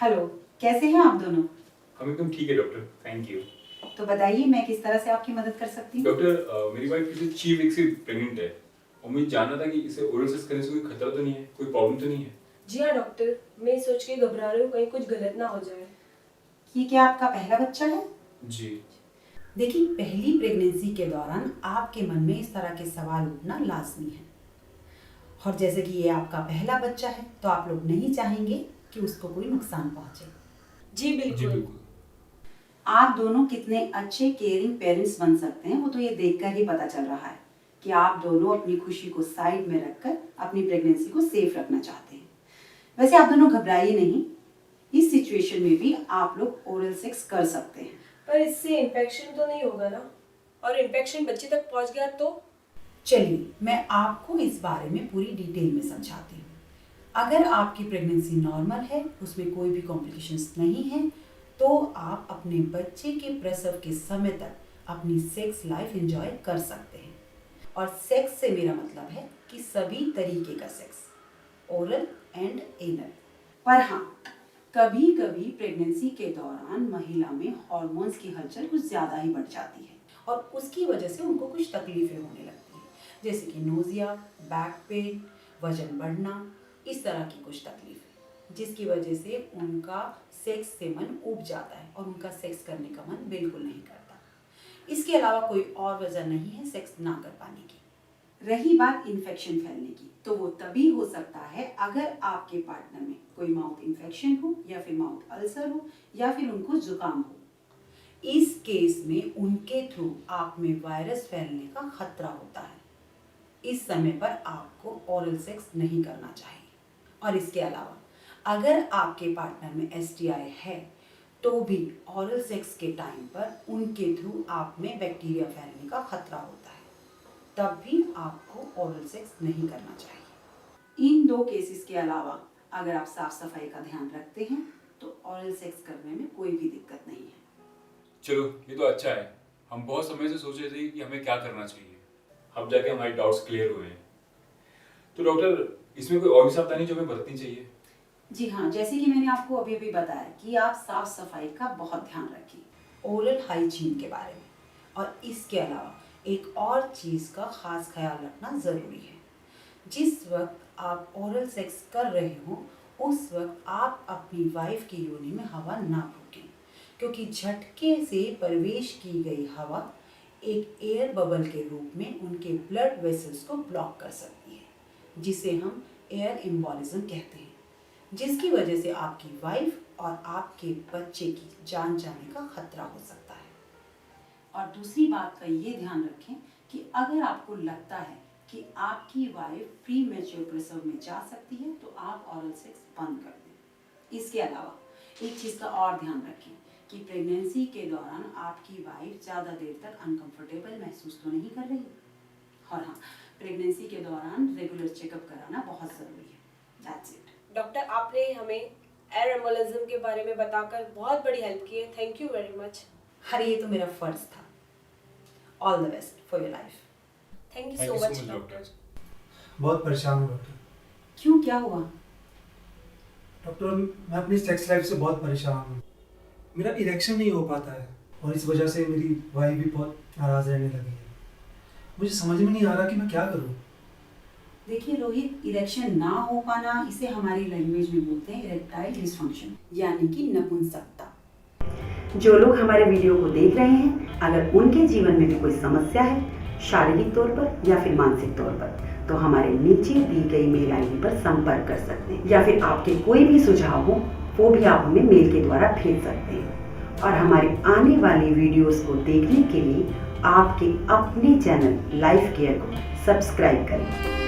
Hello, कैसे हैं आप दोनों? हम एकदम ठीक है डॉक्टर, थैंक यू। तो बताइए मैं किस तरह से आपकी मदद कर सकती हूँ? डॉक्टर मेरी वाइफ पिछले 6 वीक से प्रेग्नेंट है और मुझे जानना था कि इसे ओरल सेक्स करने से कोई खतरा तो नहीं है, कोई प्रॉब्लम तो नहीं है? जी हाँ डॉक्टर, मैं सोच के घबरा रही हूँ कहीं कुछ गलत ना हो जाए। ये क्या आपका पहला बच्चा है? जी। देखिए, पहली प्रेगनेंसी के दौरान आपके मन में इस तरह के सवाल उठना लाजमी है। और जैसे कि ये आपका पहला बच्चा है तो आप लोग नहीं चाहेंगे कि उसको कोई नुकसान पहुंचे। जी बिल्कुल। जी बिल्कुल। आप दोनों कितने अच्छे केयरिंग पेरेंट्स बन सकते हैं वो तो ये देखकर ही पता चल रहा है कि आप दोनों अपनी खुशी को साइड में रखकर अपनी प्रेगनेंसी को सेफ रखना चाहते हैं। वैसे आप दोनों घबराइए नहीं, इस सिचुएशन में भी आप लोग ओरल सेक्स कर सकते हैं। पर इससे इन्फेक्शन तो नहीं होगा ना? और इन्फेक्शन बच्चे तक पहुंच गया तो? चलिए मैं आपको इस बारे में पूरी डिटेल में समझाती हूँ। अगर आपकी प्रेगनेंसी नॉर्मल है, उसमें कोई भी कॉम्प्लिकेशंस नहीं है, तो आप अपने बच्चे के प्रसव के समय तक अपनी सेक्स लाइफ एंजॉय कर सकते हैं। और सेक्स से मेरा मतलब है कि सभी तरीके का सेक्स, ओरल एंड एनल। पर हाँ, कभी कभी प्रेगनेंसी के दौरान महिला में हार्मोन्स की हलचल कुछ ज़्यादा ही बढ़ जाती है और उसकी वजह से उनको कुछ तकलीफें होने लगती हैं, जैसे कि नोजिया, बैक पेन, वजन बढ़ना, इस तरह की कुछ तकलीफें, जिसकी वजह से उनका सेक्स से मन ऊब जाता है और उनका सेक्स करने का मन बिल्कुल नहीं करता। इसके अलावा कोई और वजह नहीं है सेक्स ना कर पाने की। रही बात इन्फेक्शन फैलने की, तो वो तभी हो सकता है अगर आपके पार्टनर में कोई माउथ इन्फेक्शन हो या फिर माउथ अल्सर हो या फिर उनको जुकाम हो। इस केस में उनके थ्रू आप में वायरस फैलने का खतरा होता है। इस समय पर आपको ओरल सेक्स नहीं करना चाहिए। और इसके अलावा अगर आपके पार्टनर में एसटीआई है तो भी ओरल सेक्स के टाइम पर उनके थ्रू आप में बैक्टीरिया फैलने का खतरा होता है, तब भी आपको ओरल सेक्स नहीं करना चाहिए। इन दो केसेस के अलावा अगर आप साफ सफाई का ध्यान रखते हैं तो ओरल सेक्स करने में कोई भी दिक्कत नहीं है। चलो ये तो अच्छा है, हम बहुत समय से सोच रहे थे कि हमें क्या करना चाहिए, अब जाके हमारे डाउट्स क्लियर हुए हैं। तो डॉक्टर इसमें कोई और भी सावधानी जो हमें बरतनी चाहिए? जी हाँ, जैसे कि मैंने आपको अभी अभी बताया कि आप साफ सफाई का बहुत ध्यान रखें, ओरल हाइजीन के बारे में। और इसके अलावा एक और चीज़ का ख़ास ख्याल रखना ज़रूरी है। जिस वक्त आप ओरल सेक्स कर रहे हो उस वक्त आप अपनी वाइफ की योनि में हवा ना रोकें, क्योंकि झटके से प्रवेश की गई हवा एक एयर बबल के रूप में उनके ब्लड वेसल्स को ब्लॉक कर सकती है, जिसे हम एयर एम्बोलिज्म कहते हैं, जिसकी वजह से आपकी वाइफ और आपके बच्चे की जान जाने का खतरा हो सकता है। और दूसरी बात का ये ध्यान रखें कि अगर आपको लगता है कि आपकी वाइफ प्री मैच्योर प्रसव में जा सकती है तो आप ओरल सेक्स बंद कर दें। इसके अलावा एक चीज़ का और ध्यान रखें कि प्रेगनेंसी के दौरान आपकी वाइफ ज़्यादा देर तक अनकंफर्टेबल महसूस तो नहीं कर रही। और हाँ, प्रेगनेंसी के दौरान रेगुलर चेकअप कराना बहुत ज़रूरी है। That's it. डॉक्टर, आपने हमें एयर एम्बोलिज्म के बारे में बताकर बहुत बड़ी हेल्प की है। Thank you very much. अरे ये तो मेरा फर्ज था। All the best for your life. Thank you Thank so you so much much, doctor. बहुत परेशान हूँ डॉक्टर। क्यों, क्या हुआ? डॉक्टर मैं अपनी सेक्स लाइफ से बहुत परेशान हूँ। मेरा इरेक्शन नहीं हो पाता है और इस वजह से मेरी वाइफ भी बहुत नाराज़ रहने लगी है। मुझे समझ में नहीं आ रहा कि मैं क्या करूँ। देखिए रोहित, इरेक्शन ना हो पाना इसे हमारी लैंग्वेज में बोलते हैं इरेक्टाइल डिसफंक्शन, यानी कि नपुंसकता। जो लोग हमारे वीडियो को देख रहे हैं, अगर उनके जीवन में भी कोई समस्या है, शारीरिक तौर पर या फिर मानसिक तौर पर, तो हमारे नीचे दी गई मेल आईडी पर संपर्क कर सकते हैं, या फिर आपके कोई भी सुझाव हो वो भी आप हमें मेल के द्वारा भेज सकते हैं। और हमारे आने वाली वीडियोस को देखने के लिए आपके अपने चैनल लाइफ केयर को सब्सक्राइब करें।